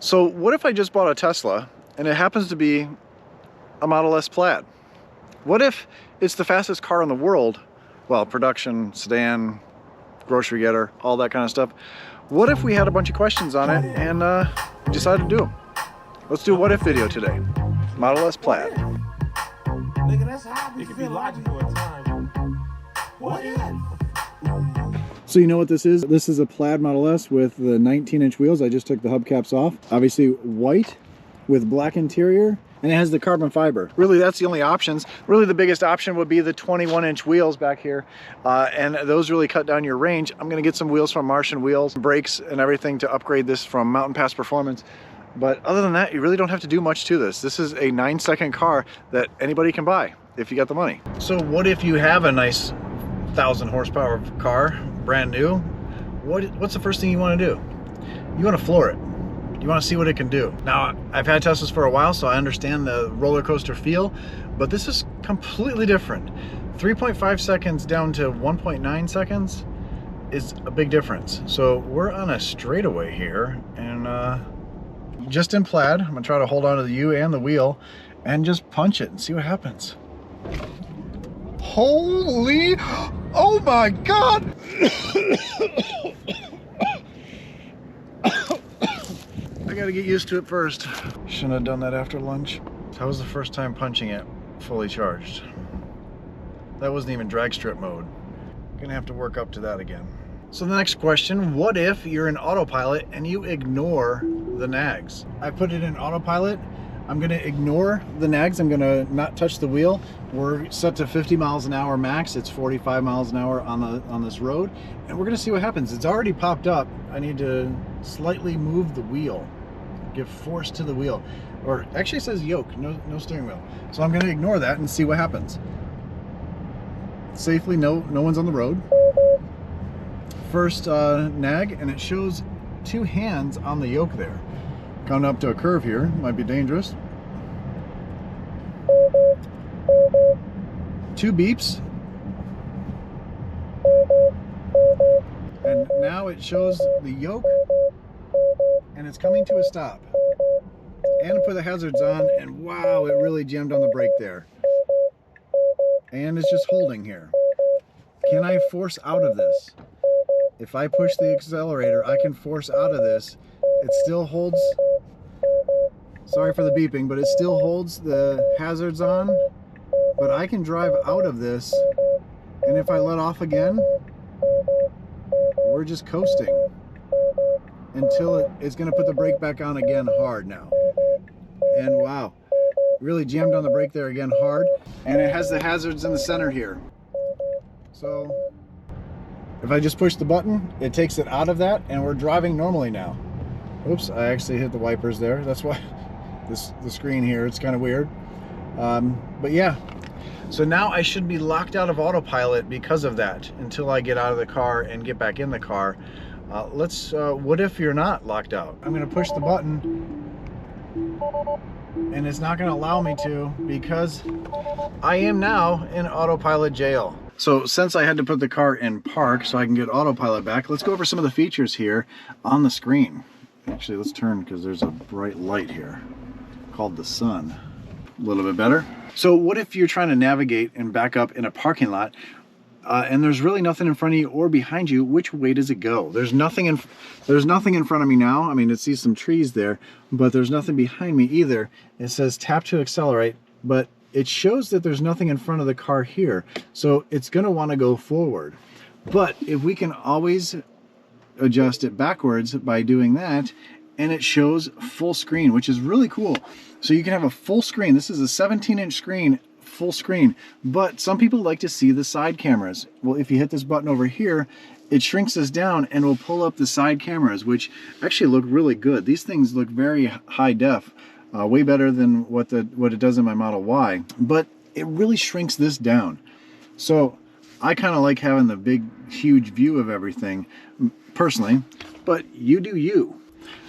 So what if I just bought a Tesla and it happens to be a Model S Plaid? What if it's the fastest car in the world? Well, production, sedan, grocery getter, all that kind of stuff. What if we had a bunch of questions on it and decided to do them? Let's do a what if video today. Model S Plaid. Nigga, that's how it could be logical at times. What if? So you know what this is? This is a Plaid Model S with the 19-inch wheels. I just took the hubcaps off. Obviously white with black interior, and it has the carbon fiber. Really, that's the only options. Really, the biggest option would be the 21-inch wheels back here, and those really cut down your range. I'm gonna get some wheels from Martian wheels, brakes and everything to upgrade this from MountainPass Performance. But other than that, you really don't have to do much to this. This is a 9-second car that anybody can buy if you got the money. So what if you have a nice 1,000 horsepower car, brand new? What's the first thing you want to do? You want to floor it. You want to see what it can do. Now, I've had Teslas for a while, so I understand the roller coaster feel, but this is completely different. 3.5 seconds down to 1.9 seconds is a big difference. So we're on a straightaway here, and just in Plaid, I'm gonna try to hold on to the U and the wheel and just punch it and see what happens. Holy, oh my God. I gotta get used to it first. Shouldn't have done that after lunch. That was the first time punching it fully charged. That wasn't even drag strip mode. Gonna have to work up to that again. So the next question, what if you're in Autopilot and you ignore the nags? I put it in Autopilot. I'm gonna ignore the nags. I'm gonna not touch the wheel. We're set to 50 miles an hour max. It's 45 miles an hour on this road. And we're gonna see what happens. It's already popped up. I need to slightly move the wheel, give force to the wheel. Or actually it says yoke, no steering wheel. So I'm gonna ignore that and see what happens. Safely, no one's on the road. First nag, and it shows 2 hands on the yoke there. Coming up to a curve here, might be dangerous. 2 beeps. And now it shows the yoke, and it's coming to a stop. And put the hazards on, and wow, it really jammed on the brake there. And it's just holding here. Can I force out of this? If I push the accelerator, I can force out of this. It still holds, sorry for the beeping, but it still holds the hazards on, but I can drive out of this, and if I let off again, we're just coasting until it's gonna put the brake back on again hard now. And wow, really jammed on the brake there again hard, and it has the hazards in the center here. So if I just push the button, it takes it out of that, and we're driving normally now. Oops, I actually hit the wipers there. That's why the screen here, it's kind of weird. But yeah, so now I should be locked out of Autopilot because of that until I get out of the car and get back in the car. What if you're not locked out? I'm gonna push the button, and it's not gonna allow me to because I am now in Autopilot jail. So since I had to put the car in park so I can get Autopilot back, let's go over some of the features here on the screen. Actually, let's turn because there's a bright light here called the sun. A little bit better. So what if you're trying to navigate and back up in a parking lot and there's really nothing in front of you or behind you? Which way does it go? There's nothing in front of me now. I mean, it sees some trees there, but there's nothing behind me either. It says tap to accelerate, but it shows that there's nothing in front of the car here. So it's gonna wanna go forward. But if we can always adjust it backwards by doing that, and it shows full screen, which is really cool. So you can have a full screen. This is a 17-inch screen, full screen, but some people like to see the side cameras. Well, if you hit this button over here, it shrinks this down and will pull up the side cameras, which actually look really good. These things look very high def. Way better than what it does in my Model Y, but it really shrinks this down. So I kind of like having the big, huge view of everything, personally, but you do you.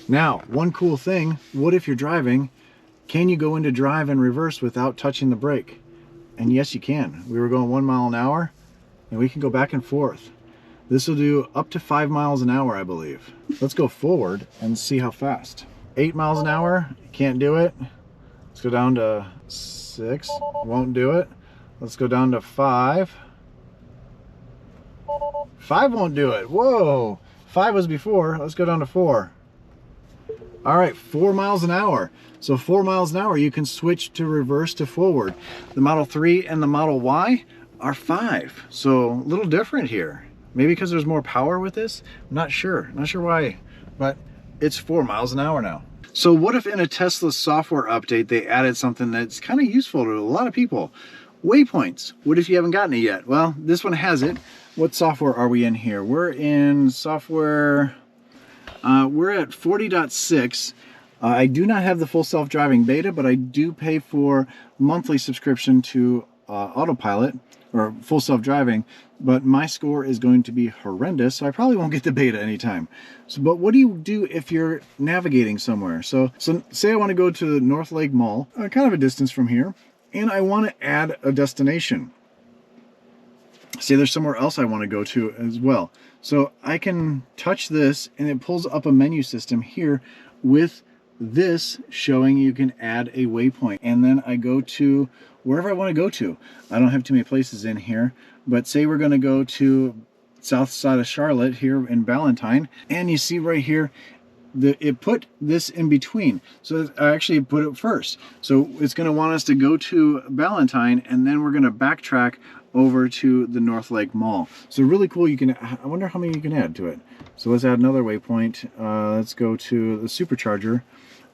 Now, one cool thing, what if you're driving, can you go into drive and reverse without touching the brake? And yes, you can. We were going 1 mile an hour, and we can go back and forth. This will do up to 5 miles an hour, I believe. Let's go forward and see how fast. 8 miles an hour, can't do it. Let's go down to 6, won't do it. Let's go down to 5. 5 won't do it. Whoa, 5 was before. Let's go down to 4. All right, 4 miles an hour. So 4 miles an hour, you can switch to reverse to forward. The Model 3 and the Model Y are 5. So a little different here. Maybe because there's more power with this? I'm not sure why, but it's 4 miles an hour now. So what if in a Tesla software update they added something that's kind of useful to a lot of people? Waypoints. What if you haven't gotten it yet? Well, this one has it. What software are we in here? We're in software, we're at 40.6. I do not have the full self-driving beta, but I do pay for monthly subscription to Autopilot, or full self-driving, but my score is going to be horrendous, so I probably won't get the beta anytime. So, but what do you do if you're navigating somewhere? So say I want to go to the North Lake Mall, kind of a distance from here, and I want to add a destination. Say there's somewhere else I want to go to as well. So I can touch this, and it pulls up a menu system here with this showing you can add a waypoint, and then I go to wherever I want to go to. I don't have too many places in here, but say we're going to go to south side of Charlotte here in Ballantyne, and you see right here it put this in between, so I actually put it first. So it's going to want us to go to Ballantyne, and then we're going to backtrack over to the North Lake Mall. So really cool. You can, I wonder how many you can add to it. So let's add another waypoint. Let's go to the supercharger,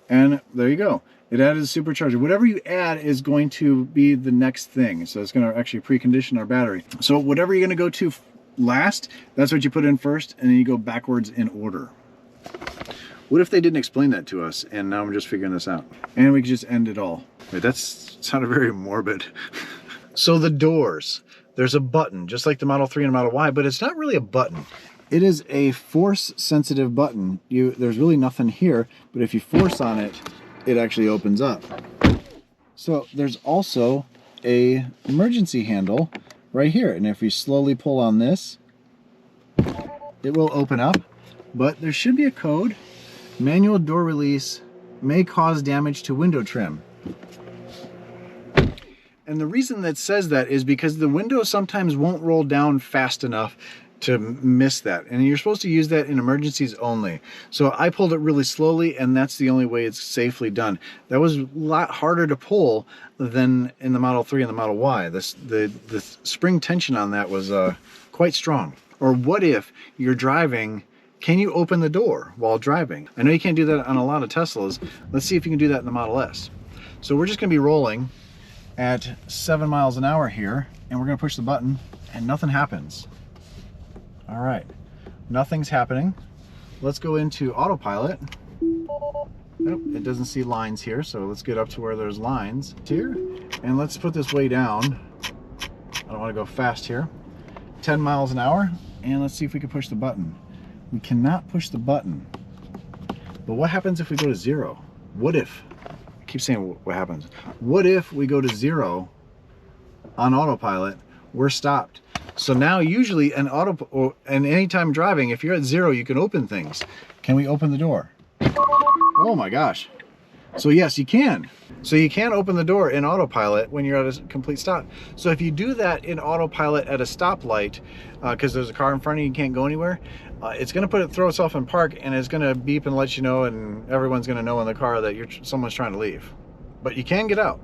and there you go. It added a supercharger. Whatever you add is going to be the next thing. So it's going to actually precondition our battery. So whatever you're going to go to last, that's what you put in first, and then you go backwards in order. What if they didn't explain that to us, and now I'm just figuring this out? And we could just end it all. Wait, that sounded very morbid. So the doors, there's a button, just like the Model 3 and Model Y, but it's not really a button. It is a force-sensitive button. There's really nothing here, but if you force on it, it actually opens up. So there's also a emergency handle right here, and if we slowly pull on this, it will open up, but there should be a code. Manual door release may cause damage to window trim. And the reason that says that is because the window sometimes won't roll down fast enough to miss that, and you're supposed to use that in emergencies only. So I pulled it really slowly, and that's the only way it's safely done. That was a lot harder to pull than in the Model 3 and the Model Y. The spring tension on that was quite strong. Or what if you're driving? Can you open the door while driving? I know you can't do that on a lot of Teslas. Let's see if you can do that in the Model S. So we're just going to be rolling at 7 miles an hour here, and we're going to push the button, and nothing happens. All right, nothing's happening. Let's go into Autopilot. Nope, it doesn't see lines here, so let's get up to where there's lines here, and let's put this way down. I don't want to go fast here. 10 miles an hour, and let's see if we can push the button. We cannot push the button. But what happens if we go to 0? What if? I keep saying what happens. What if we go to 0 on Autopilot? We're stopped. So now usually and anytime driving, if you're at 0, you can open things. Can we open the door? Oh my gosh. So yes, you can. So you can open the door in Autopilot when you're at a complete stop. So if you do that in Autopilot at a stoplight, because there's a car in front of you, you can't go anywhere, it's going to throw itself in park, and it's going to beep and let you know, and everyone's going to know in the car that someone's trying to leave. But you can get out.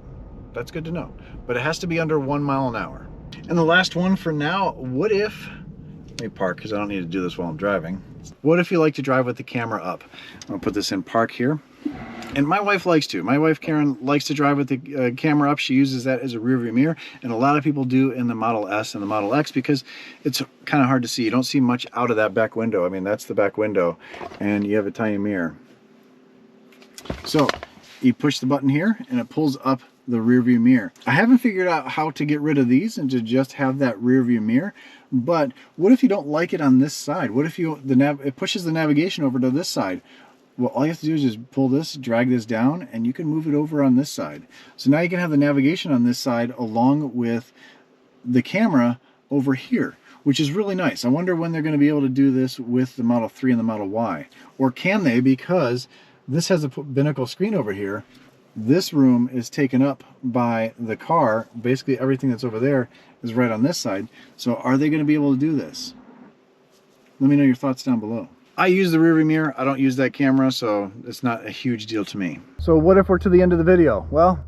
That's good to know. But it has to be under 1 mile an hour. And the last one for now, what if, let me park because I don't need to do this while I'm driving. What if you like to drive with the camera up? I'm going to put this in park here. And my wife likes to. My wife, Karen, likes to drive with the camera up. She uses that as a rear view mirror. And a lot of people do in the Model S and the Model X because it's kind of hard to see. You don't see much out of that back window. I mean, that's the back window. And you have a tiny mirror. So you push the button here and it pulls up the rear view mirror. I haven't figured out how to get rid of these and to just have that rear view mirror. But what if you don't like it on this side? What if it pushes the navigation over to this side? Well, all you have to do is just pull this, drag this down, and you can move it over on this side. So now you can have the navigation on this side along with the camera over here, which is really nice. I wonder when they're going to be able to do this with the Model 3 and the Model Y. Or can they? Because This has a binnacle screen over here. This room is taken up by the car. Basically everything that's over there is right on this side. So are they going to be able to do this? Let me know your thoughts down below. I use the rearview mirror. I don't use that camera, so it's not a huge deal to me. So what if we're to the end of the video? Well,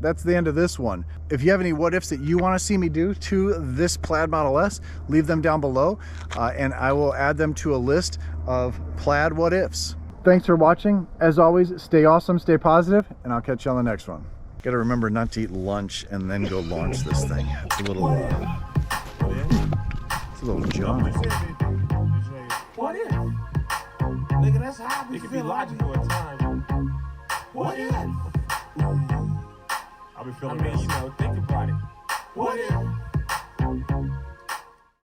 that's the end of this one. If you have any what ifs that you want to see me do to this Plaid Model S, leave them down below, and I will add them to a list of Plaid what ifs. Thanks for watching. As always, stay awesome, stay positive, and I'll catch you on the next one. Gotta remember not to eat lunch and then go launch this thing. It's a little, John. What if? Nigga, that's how it can be logical at times. What if? I'll be feeling think about it. What if?